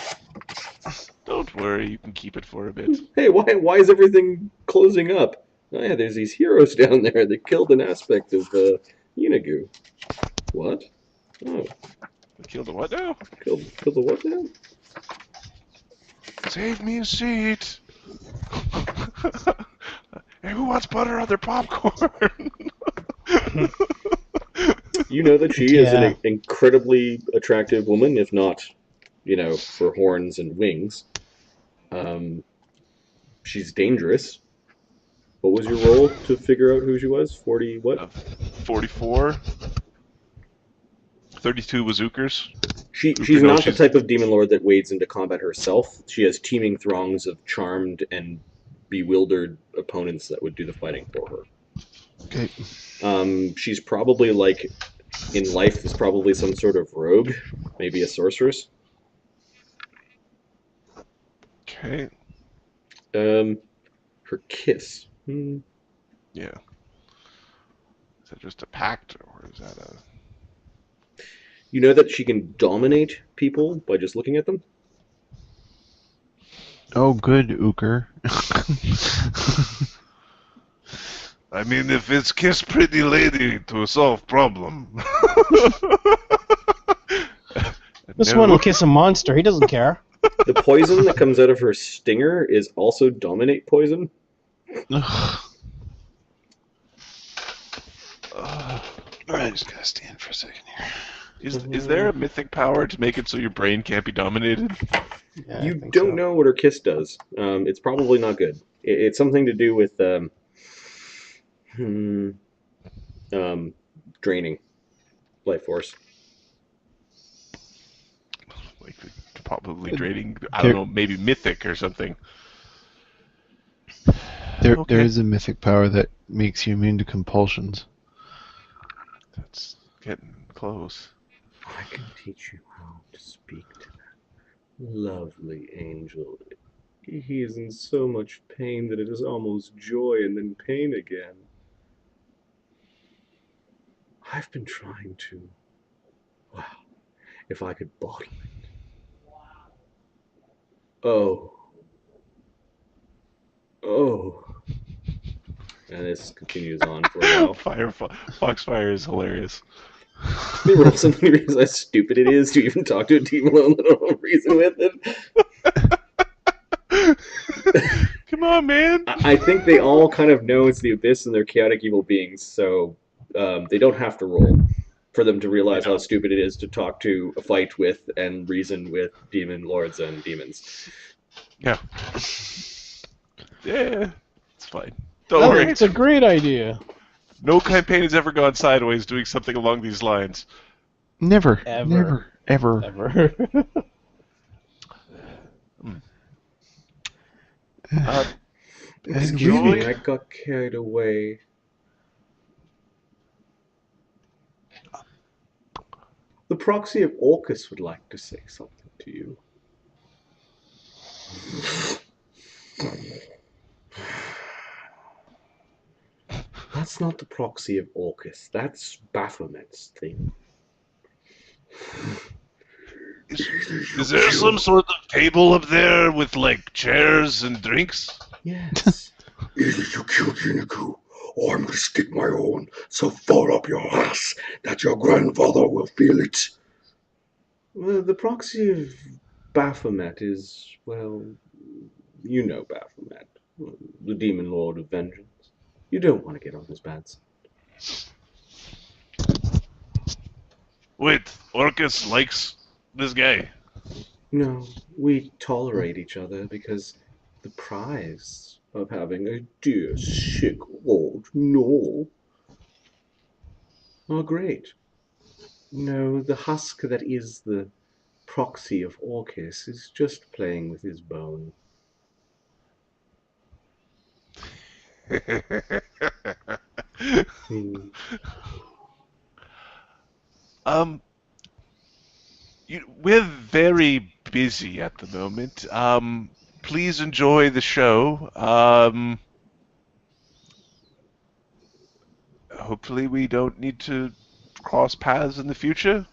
Speaker 2: Don't worry, you can keep it for a bit.
Speaker 3: Hey, why is everything closing up? Oh yeah, there's these heroes down there that killed an aspect of Yeenoghu. What? Oh,
Speaker 2: Kill the what now?
Speaker 3: killed the what now?
Speaker 2: Save me a seat. Hey, who wants butter on their popcorn?
Speaker 3: You know that she is
Speaker 5: Yeah.
Speaker 3: an incredibly attractive woman, if not, for horns and wings. She's dangerous. What was your role to figure out who she was? 40 what?
Speaker 2: 44. 32 was Zookers.
Speaker 3: She's not the type of demon lord that wades into combat herself. She has teeming throngs of charmed and bewildered opponents that would do the fighting for her.
Speaker 4: Okay.
Speaker 3: She's probably in life is probably some sort of rogue, maybe a sorceress.
Speaker 2: Okay.
Speaker 3: Her kiss.
Speaker 2: Yeah. Is that just a pact, or is that a...
Speaker 3: You know that she can dominate people by just looking at them?
Speaker 4: Oh, good, Ooker.
Speaker 2: I mean, if it's kiss pretty lady to solve problem.
Speaker 5: This one will kiss a monster. He doesn't care.
Speaker 3: The poison that comes out of her stinger is also dominate poison.
Speaker 4: Alright, just gotta stand for a second here.
Speaker 2: Is there a mythic power to make it so your brain can't be dominated?
Speaker 5: Yeah, I
Speaker 3: You
Speaker 5: think
Speaker 3: don't
Speaker 5: so.
Speaker 3: know what her kiss does. It's probably not good. It's something to do with draining life force.
Speaker 2: Like probably draining. I
Speaker 4: There-
Speaker 2: don't know, maybe mythic or something.
Speaker 4: There
Speaker 2: Okay.
Speaker 4: is a mythic power that makes you immune to compulsions.
Speaker 2: That's getting close.
Speaker 3: I can teach you how to speak to that lovely angel. He is in so much pain that it is almost joy and then pain again. I've been trying to. Wow, if I could bottle it. Oh. Oh. And this continues on for a while.
Speaker 2: Foxfire is hilarious.
Speaker 3: They roll something to realize how stupid it is to even talk to a team alone that don't reason with it.
Speaker 2: Come on, man.
Speaker 3: I think they all kind of know it's the Abyss and they're chaotic evil beings, so they don't have to roll for them to realize how stupid it is to talk to, fight with, and reason with demon lords and demons.
Speaker 2: Yeah. Yeah, it's fine. Don't worry.
Speaker 5: It's a great idea.
Speaker 2: No campaign has ever gone sideways doing something along these lines.
Speaker 4: Never,
Speaker 5: Ever.
Speaker 4: ever.
Speaker 5: Ever.
Speaker 3: Excuse me,
Speaker 2: we-
Speaker 3: I got carried away. The proxy of Orcus would like to say something to you. That's not the proxy of Orcus. That's Baphomet's thing.
Speaker 2: Is there some sort of table up there with like chairs and drinks?
Speaker 3: Yes.
Speaker 1: Either you kill Yeenoghu, or I'm gonna stick my own so far up your ass that your grandfather will feel it.
Speaker 3: Well, the proxy of Baphomet is, well, you know Baphomet, the demon lord of vengeance. You don't want to get on his bad side.
Speaker 2: Wait, Orcus likes this guy.
Speaker 3: No, we tolerate each other because the prize of having a dear sick old gnoll are great. No, the husk that is the proxy of Orcus is just playing with his bone. Hmm.
Speaker 2: Um, we're very busy at the moment. Please enjoy the show. Hopefully we don't need to cross paths in the future.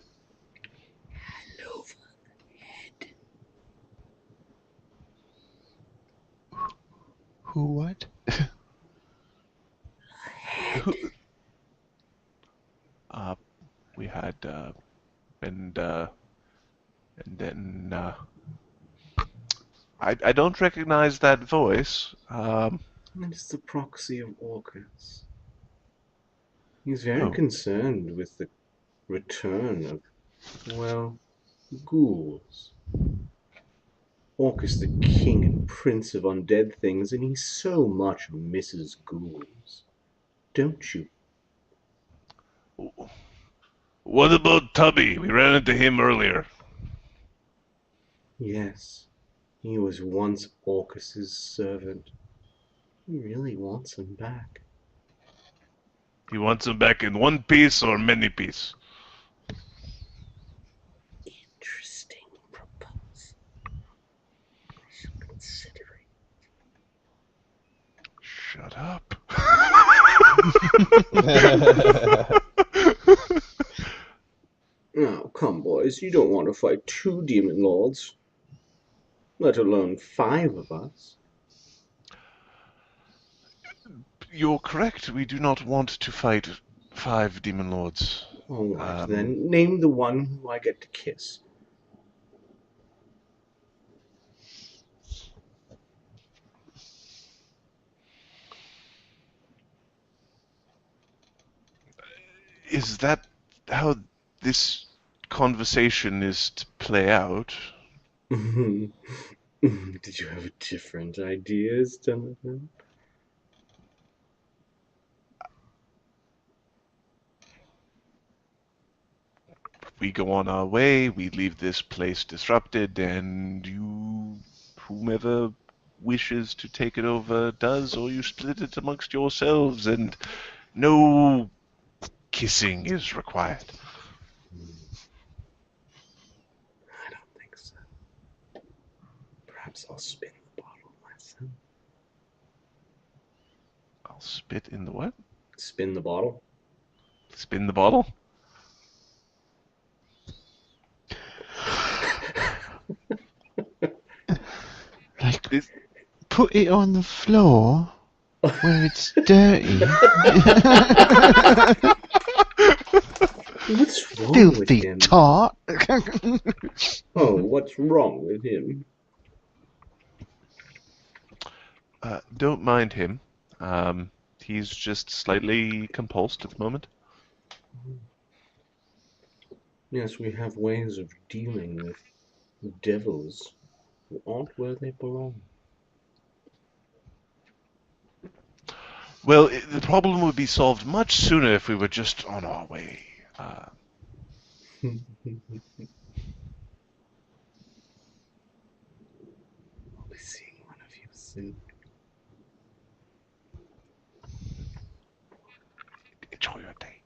Speaker 4: Who what?
Speaker 2: Who- we had, and then, I don't recognize that voice.
Speaker 3: And it's the proxy of Orcus. He's very
Speaker 2: Oh.
Speaker 3: concerned with the return of, well, ghouls. Orcus, the king and prince of undead things, and he so much misses ghouls. Don't you?
Speaker 2: What about Tubby? We ran into him earlier.
Speaker 3: Yes, he was once Orcus's servant. He really wants him back.
Speaker 2: He wants him back in one piece or many piece.
Speaker 1: Interesting proposal. I shall consider it.
Speaker 2: Shut up.
Speaker 3: Oh, come, boys, you don't want to fight 2 demon lords, let alone 5 of us.
Speaker 2: You're correct. We do not want to fight 5 demon lords.
Speaker 3: All right, then, name the one who I get to kiss.
Speaker 2: Is that how this conversation is to play out?
Speaker 3: Did you have different ideas, Donovan?
Speaker 2: we go on our way, we leave this place disrupted, and whomever wishes to take it over does, or you split it amongst yourselves, and no kissing is required.
Speaker 3: I don't think so. Perhaps I'll spin the bottle myself.
Speaker 2: I'll spit in the what?
Speaker 3: Spin the bottle?
Speaker 2: Spin the bottle?
Speaker 4: Like, put it on the floor where it's dirty.
Speaker 3: What's wrong with
Speaker 4: Filthy
Speaker 3: him?
Speaker 4: tart.
Speaker 3: Oh, what's wrong with him?
Speaker 2: Don't mind him. He's just slightly compulsed at the moment.
Speaker 3: Yes, we have ways of dealing with devils who aren't where they belong.
Speaker 2: Well, the problem would be solved much sooner if we were just on our way.
Speaker 3: I'll be seeing one of you soon.
Speaker 2: Enjoy your day.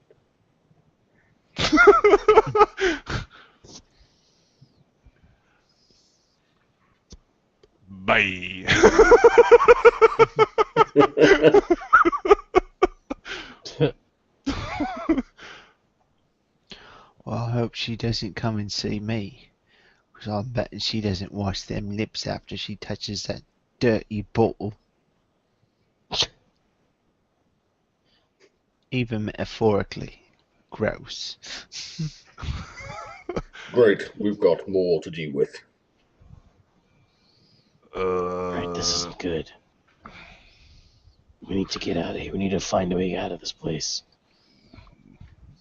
Speaker 2: Bye.
Speaker 4: Well, I hope she doesn't come and see me. Because I'm betting she doesn't wash them lips after she touches that dirty bottle. Even metaphorically. Gross.
Speaker 3: Great, we've got more to deal with.
Speaker 5: Alright, this isn't good. We need to get out of here. We need to find a way out of this place.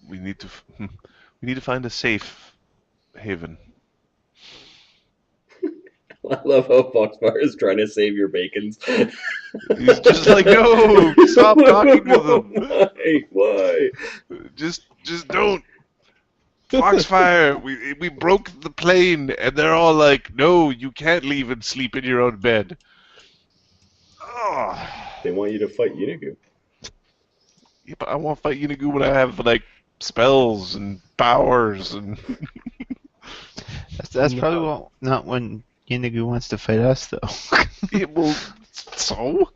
Speaker 2: We need to find a safe haven.
Speaker 3: I love how Foxfire is trying to save your bacons.
Speaker 2: He's just like, no, stop talking to them.
Speaker 3: Why?
Speaker 2: Just don't. Foxfire, we broke the plane, and they're all like, no, you can't leave and sleep in your own bed. Oh.
Speaker 3: They want you to fight Yeenoghu.
Speaker 2: Yeah, but I want to fight Yeenoghu when I have, like, spells and powers and...
Speaker 4: That's probably not when Yeenoghu wants to fight us, though.
Speaker 2: Yeah, well, so?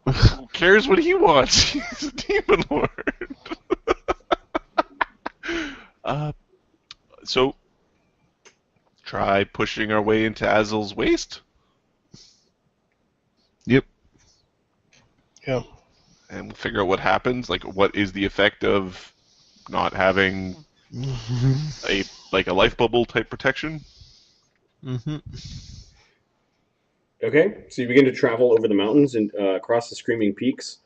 Speaker 2: Who cares what he wants? He's a demon lord. So, try pushing our way into Azel's waist,
Speaker 4: Yep.
Speaker 5: Yeah.
Speaker 2: and we'll figure out what happens. Like, what is the effect of not having a life bubble type protection?
Speaker 4: Mm-hmm.
Speaker 3: Okay, so you begin to travel over the mountains and across the screaming peaks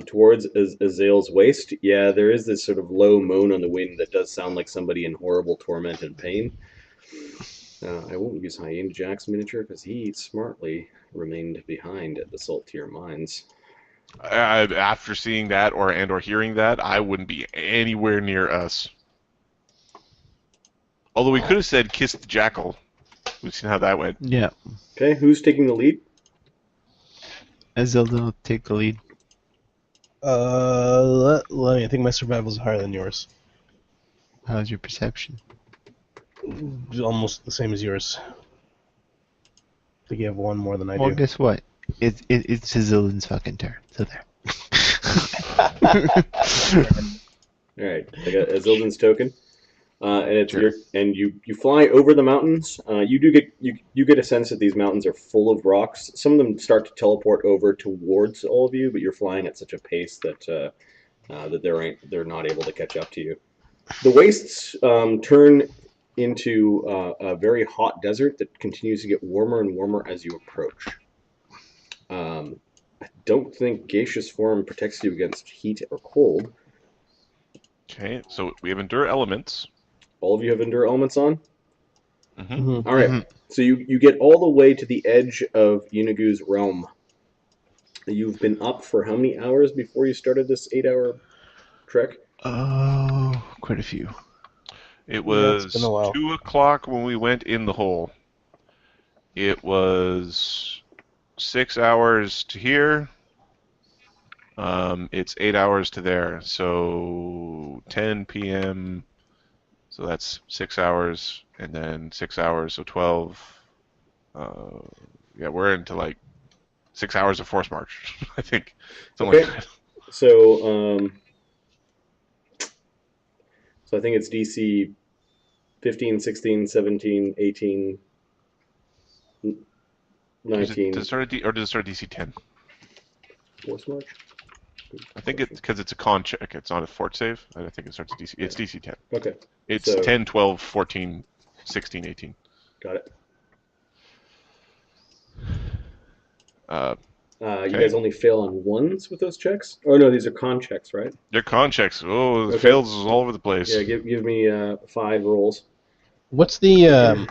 Speaker 3: towards Azale's waist. Yeah, there is this sort of low moan on the wind that does sound like somebody in horrible torment and pain. I won't use Hyena Jack's miniature because he smartly remained behind at the Saltier Mines.
Speaker 2: After seeing that or hearing that, I wouldn't be anywhere near us. Although we could have said kiss the jackal. We've seen how that went.
Speaker 4: Yeah.
Speaker 3: Okay, who's taking the lead?
Speaker 4: Azel will take the lead.
Speaker 5: Let me. I think my survival is higher than yours.
Speaker 4: How's your perception?
Speaker 5: Almost the same as yours. I think you have one more than I
Speaker 4: Well,
Speaker 5: do.
Speaker 4: guess what? It's Azil's fucking turn. So there.
Speaker 3: All right, I got Azilden's token, and it's
Speaker 2: Sure.
Speaker 3: you fly over the mountains. You do get a sense that these mountains are full of rocks. Some of them start to teleport over towards all of you, but you're flying at such a pace that they're not able to catch up to you. The wastes turn into a very hot desert that continues to get warmer and warmer as you approach. I don't think gaseous form protects you against heat or cold.
Speaker 2: Okay, so we have endure elements.
Speaker 3: All of you have endure elements on?
Speaker 2: Mm-hmm.
Speaker 3: All right. So you get all the way to the edge of Yeenoghu's realm. You've been up for how many hours before you started this 8-hour trek?
Speaker 4: Oh, quite a few.
Speaker 2: It
Speaker 5: Yeah, it's
Speaker 2: was
Speaker 5: been a while.
Speaker 2: 2 o'clock when we went in the hole. It was 6 hours to here. It's 8 hours to there. So 10 p.m. So that's 6 hours, and then 6 hours, so 12. Yeah, we're into like 6 hours of force march, I think. Something
Speaker 3: Okay.
Speaker 2: like that.
Speaker 3: So I think it's DC 15, 16, 17, 18,
Speaker 2: Does
Speaker 3: 19.
Speaker 2: it start at or does it start at DC 10?
Speaker 3: Force March?
Speaker 2: I think it's because it's a con check. It's not a fort save. I think it starts at DC. It's DC 10.
Speaker 3: Okay.
Speaker 2: It's
Speaker 3: So-
Speaker 2: 10, 12, 14, 16, 18.
Speaker 3: Got it.
Speaker 2: Uh,
Speaker 3: You
Speaker 2: Okay.
Speaker 3: guys only fail on ones with those checks? Oh no, these are con checks, right?
Speaker 2: They're con checks. Oh, the
Speaker 3: Okay.
Speaker 2: fails is all over the place.
Speaker 3: Yeah, give me 5 rolls.
Speaker 5: What's the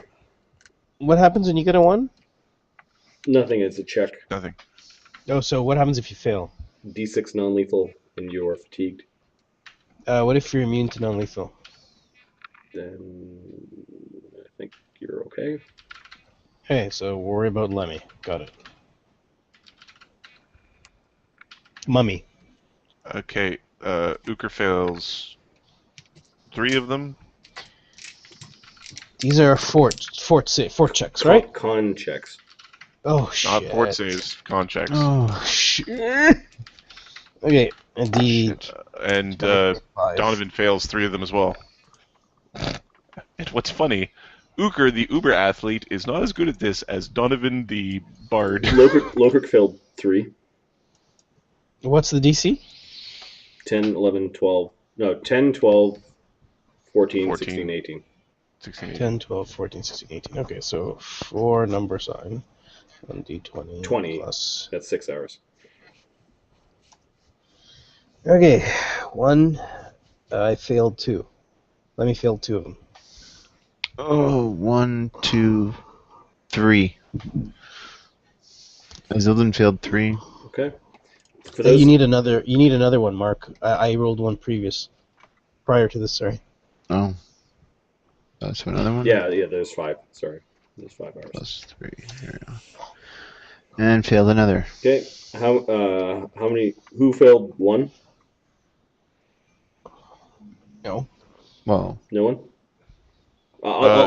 Speaker 5: what happens when you get a 1?
Speaker 3: Nothing, it's a check.
Speaker 2: Nothing.
Speaker 5: Oh, so what happens if you fail?
Speaker 3: D6 non-lethal and you're fatigued.
Speaker 5: What if you're immune to non-lethal?
Speaker 3: Then I think you're okay.
Speaker 5: Hey, so worry about Lemmy. Got it. Mummy.
Speaker 2: Okay. Uker fails 3 of them.
Speaker 5: These are fort checks, right?
Speaker 3: Con checks.
Speaker 5: Oh shit.
Speaker 2: Not fort saves. Con checks.
Speaker 4: Oh, shit.
Speaker 5: Okay, and the
Speaker 4: Shit.
Speaker 2: And
Speaker 5: five.
Speaker 2: Donovan fails 3 of them as well. And what's funny, Uker, the Uber athlete, is not as good at this as Donovan, the bard.
Speaker 3: Lokrik failed 3.
Speaker 5: What's the DC?
Speaker 3: 10, 11, 12. No, 10, 12, 14,
Speaker 2: 14.
Speaker 3: 16, 18.
Speaker 2: 16, 18.
Speaker 5: 10, 12, 14, 16, 18. Okay, so 4 number sign. 1d20
Speaker 3: 20.
Speaker 5: plus.
Speaker 3: That's 6 hours.
Speaker 5: Okay, 1. I failed 2. Let me fail 2 of them.
Speaker 4: Oh, 1, 2, 3. Zildin failed 3.
Speaker 3: Okay. For those,
Speaker 5: You need another one, Mark. I rolled one prior to this. Sorry.
Speaker 4: Oh. That's another one?
Speaker 3: yeah, there's 5. Sorry. There's 5 hours.
Speaker 4: Plus 3. Here we go. And failed another.
Speaker 3: Okay. How many? Who failed 1?
Speaker 5: No.
Speaker 4: Well,
Speaker 3: No one.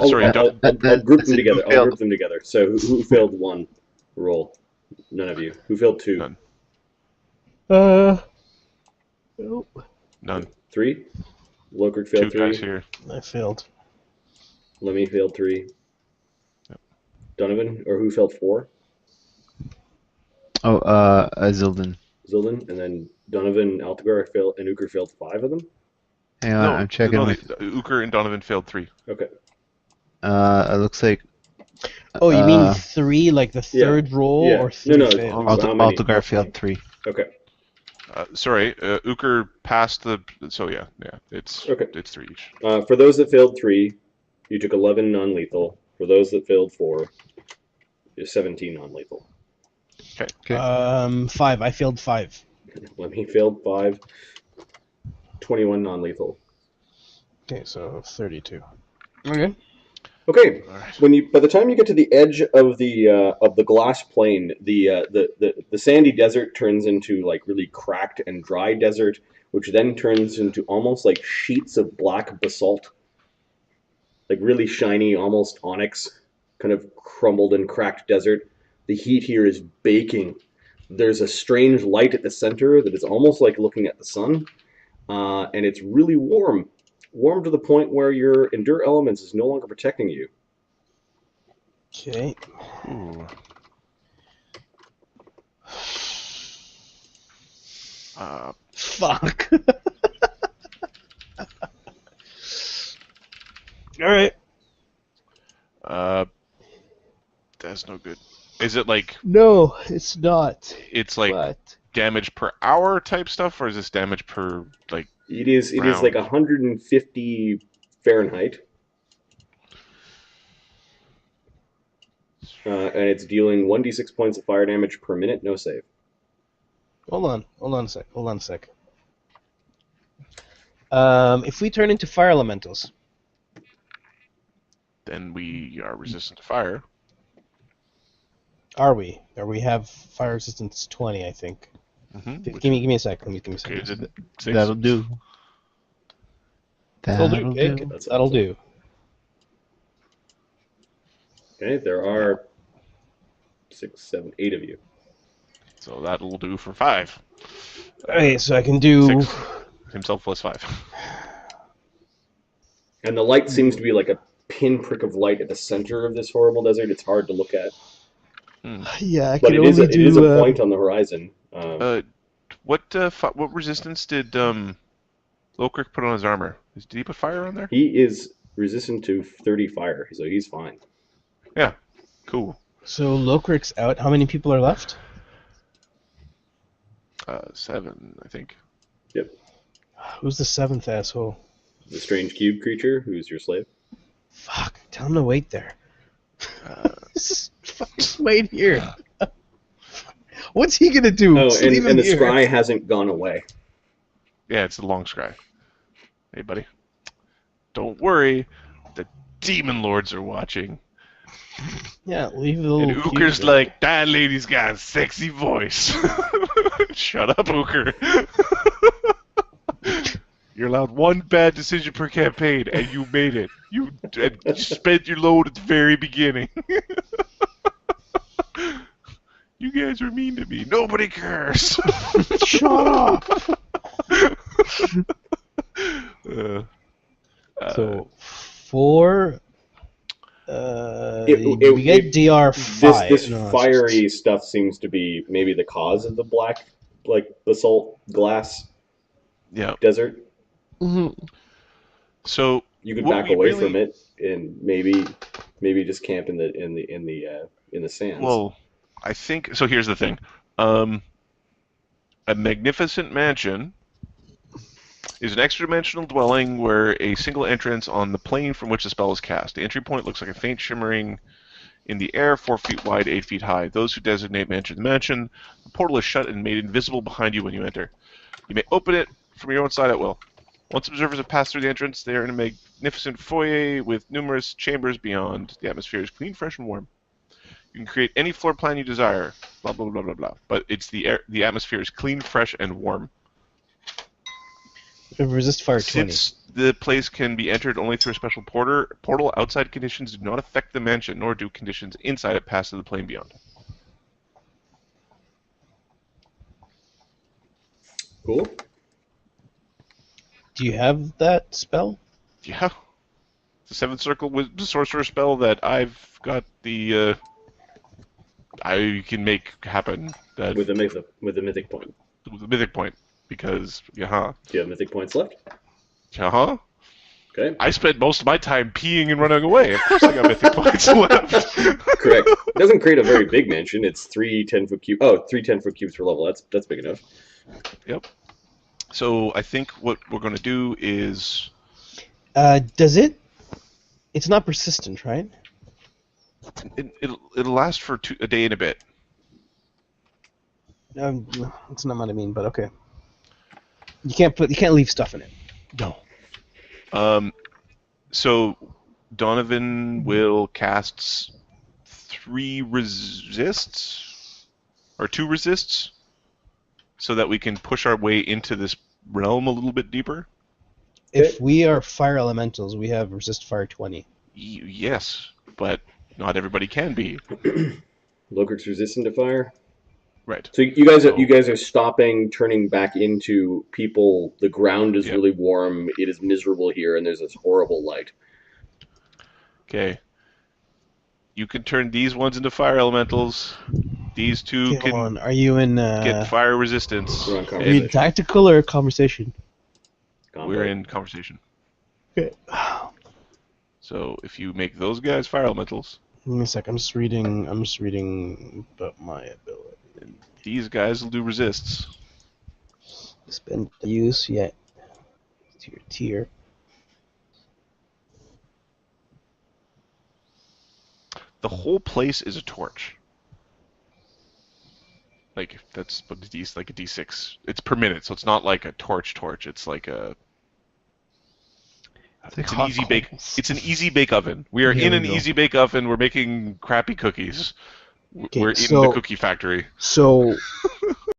Speaker 2: Sorry,
Speaker 3: I'll group them
Speaker 4: that's it.
Speaker 3: together.
Speaker 4: Who
Speaker 3: I'll
Speaker 4: failed?
Speaker 3: group them together. So who failed 1? Roll. None of you. Who failed 2?
Speaker 2: None.
Speaker 5: Nope.
Speaker 2: None.
Speaker 3: 3. Lokrik failed
Speaker 2: 2 guys
Speaker 3: 3.
Speaker 2: here.
Speaker 5: I failed.
Speaker 3: Lemmy failed 3.
Speaker 2: Yep.
Speaker 3: Donovan, or who failed 4?
Speaker 4: oh, Zildin.
Speaker 3: Zildin, and then Donovan, Altagar failed, and Uker failed 5 of them.
Speaker 4: Hang on, I'm checking.
Speaker 2: No,
Speaker 4: with,
Speaker 2: Uker and Donovan failed 3.
Speaker 3: Okay.
Speaker 4: it looks like.
Speaker 5: Oh, you mean
Speaker 4: uh,
Speaker 5: 3, like the
Speaker 3: yeah,
Speaker 5: third roll,
Speaker 3: yeah.
Speaker 5: or 3
Speaker 3: No,
Speaker 5: failed?
Speaker 3: How many?
Speaker 4: Altagar failed 3.
Speaker 3: Okay.
Speaker 2: Sorry, Uker passed the. So yeah, it's
Speaker 3: Okay.
Speaker 2: it's 3 each.
Speaker 3: For those that failed 3, you took 11 non-lethal. For those that failed 4, you're 17 non-lethal.
Speaker 4: Okay.
Speaker 5: 5. I failed 5.
Speaker 3: Lemmy failed 5. 21 non-lethal.
Speaker 5: Okay, so 32. Okay.
Speaker 3: Okay.
Speaker 2: All right.
Speaker 3: By the time you get to the edge of the glass plane, the sandy desert turns into like really cracked and dry desert, which then turns into almost like sheets of black basalt, like really shiny, almost onyx, kind of crumbled and cracked desert. The heat here is baking. There's a strange light at the center that is almost like looking at the sun, and it's really warm. Warm to the point where your Endure Elements is no longer protecting you.
Speaker 5: Okay.
Speaker 2: Ooh.
Speaker 5: Fuck. Alright.
Speaker 2: That's no good. Is it like
Speaker 5: No, it's not.
Speaker 2: it's like
Speaker 5: But
Speaker 2: damage per hour type stuff, or is this damage per like?
Speaker 3: It is
Speaker 2: Round.
Speaker 3: like 150 Fahrenheit. And it's dealing 1d6 points of fire damage per minute, no save.
Speaker 5: hold on a sec. If we turn into fire elementals,
Speaker 2: then we are resistant to fire.
Speaker 5: Are we? Or we have fire resistance 20, I think.
Speaker 2: Mm-hmm.
Speaker 5: Give me a sec. Give me a
Speaker 2: Okay,
Speaker 5: second.
Speaker 2: is it 6?
Speaker 4: That'll do.
Speaker 5: That'll do.
Speaker 4: That'll
Speaker 5: Okay,
Speaker 4: do.
Speaker 3: That's
Speaker 5: that'll
Speaker 3: awesome.
Speaker 5: do.
Speaker 3: Okay, there are 6, 7, 8 of you.
Speaker 2: So that'll do for 5.
Speaker 5: Okay, so I can do
Speaker 2: 6. Himself plus 5.
Speaker 3: And the light seems to be like a pinprick of light at the center of this horrible desert. It's hard to look at,
Speaker 5: Yeah, I
Speaker 3: but
Speaker 5: can
Speaker 3: it is
Speaker 5: only
Speaker 3: it is a
Speaker 5: do.
Speaker 3: point on the horizon.
Speaker 2: What resistance did Lokrik put on his armor? Did he put fire on there?
Speaker 3: He is resistant to 30 fire, so he's fine.
Speaker 2: Yeah. Cool.
Speaker 5: So Lokrik's out. How many people are left?
Speaker 2: 7, I think.
Speaker 3: Yep.
Speaker 5: Who's the 7th asshole?
Speaker 3: The strange cube creature who's your slave.
Speaker 5: Fuck. Tell him to wait there. Just wait here. What's he gonna do?
Speaker 3: Oh,
Speaker 5: Just
Speaker 3: and,
Speaker 5: leave him
Speaker 3: and the
Speaker 5: here.
Speaker 3: scry hasn't gone away.
Speaker 2: Yeah, it's the long scry. Hey, buddy. Don't worry. The demon lords are watching.
Speaker 5: Yeah, leave the little.
Speaker 2: And
Speaker 5: cube
Speaker 2: Ooker's
Speaker 5: there.
Speaker 2: like, that lady's got a sexy voice. Shut up, Ooker. You're allowed one bad decision per campaign, and you made it. You spent your load at the very beginning. You guys are mean to me. Nobody cares.
Speaker 5: Shut up. So 4. We get DR5.
Speaker 3: This
Speaker 5: No, it's
Speaker 3: fiery stuff seems to be maybe the cause of the black, like basalt glass
Speaker 2: Yeah.
Speaker 3: desert.
Speaker 5: Mhm.
Speaker 2: So
Speaker 3: You could
Speaker 2: what
Speaker 3: back
Speaker 2: we
Speaker 3: away
Speaker 2: really-
Speaker 3: from it and maybe just camp in the sands.
Speaker 2: Well, I think so. Here's the thing: a magnificent mansion is an extra-dimensional dwelling where a single entrance on the plane from which the spell is cast. The entry point looks like a faint shimmering in the air, 4 feet wide, 8 feet high. Those who designate enter the mansion. The portal is shut and made invisible behind you when you enter. You may open it from your own side at will. Once observers have passed through the entrance, they are in a magnificent foyer with numerous chambers beyond. The atmosphere is clean, fresh, and warm. You can create any floor plan you desire. Blah blah blah blah blah. But it's the atmosphere is clean, fresh, and warm.
Speaker 5: Resist fire 20.
Speaker 2: Since the place can be entered only through a special portal, outside conditions do not affect the mansion, nor do conditions inside it pass to the plane beyond.
Speaker 3: Cool.
Speaker 5: Do you have that spell?
Speaker 2: Yeah. The Seventh Circle with the sorcerer spell that I've got the I can make happen that
Speaker 3: With the mythic point.
Speaker 2: with the mythic point because
Speaker 3: Do you have mythic points left? Okay.
Speaker 2: I spent most of my time peeing and running away. Of course I got mythic points left.
Speaker 3: Correct. It doesn't create a very big mansion. It's 3 10-foot cubes. Oh, 3 10-foot cubes per level. That's big enough.
Speaker 2: Yep. So I think what we're going to do is
Speaker 5: Does it? It's not persistent, right?
Speaker 2: it'll last for a day and a bit.
Speaker 5: That's not what I mean, but okay. You can't leave stuff in it.
Speaker 2: No. So Donovan will cast 3 resists or 2 resists so that we can push our way into this realm a little bit deeper.
Speaker 5: If we are fire elementals, we have resist fire 20.
Speaker 2: Yes, but not everybody can be.
Speaker 3: Lokrik's resistant to fire.
Speaker 2: Right.
Speaker 3: So you guys are stopping, turning back into people. The ground is really warm. It is miserable here, and there's this horrible light.
Speaker 2: Okay. You can turn these ones into fire elementals. These two
Speaker 5: Okay,
Speaker 2: can
Speaker 5: hold on. Are you in?
Speaker 2: get fire resistance.
Speaker 3: We're on
Speaker 5: Are you
Speaker 3: conversation.
Speaker 5: in tactical or conversation?
Speaker 2: We're in conversation.
Speaker 5: Okay.
Speaker 2: So if you make those guys fire elementals,
Speaker 5: Give me a sec. I'm just reading about my ability.
Speaker 2: these guys will do resists.
Speaker 5: Spend use yet. Tier.
Speaker 2: The whole place is a torch. Like that's what like a D6. It's per minute, so it's not like a torch. It's like a It's an
Speaker 4: hot
Speaker 2: easy bake.
Speaker 4: coals.
Speaker 2: It's an easy bake oven. We are
Speaker 5: Here
Speaker 2: in
Speaker 5: we
Speaker 2: an
Speaker 5: go.
Speaker 2: easy bake oven. We're making crappy cookies.
Speaker 5: Okay,
Speaker 2: We're in
Speaker 5: so-
Speaker 2: the cookie factory.
Speaker 5: So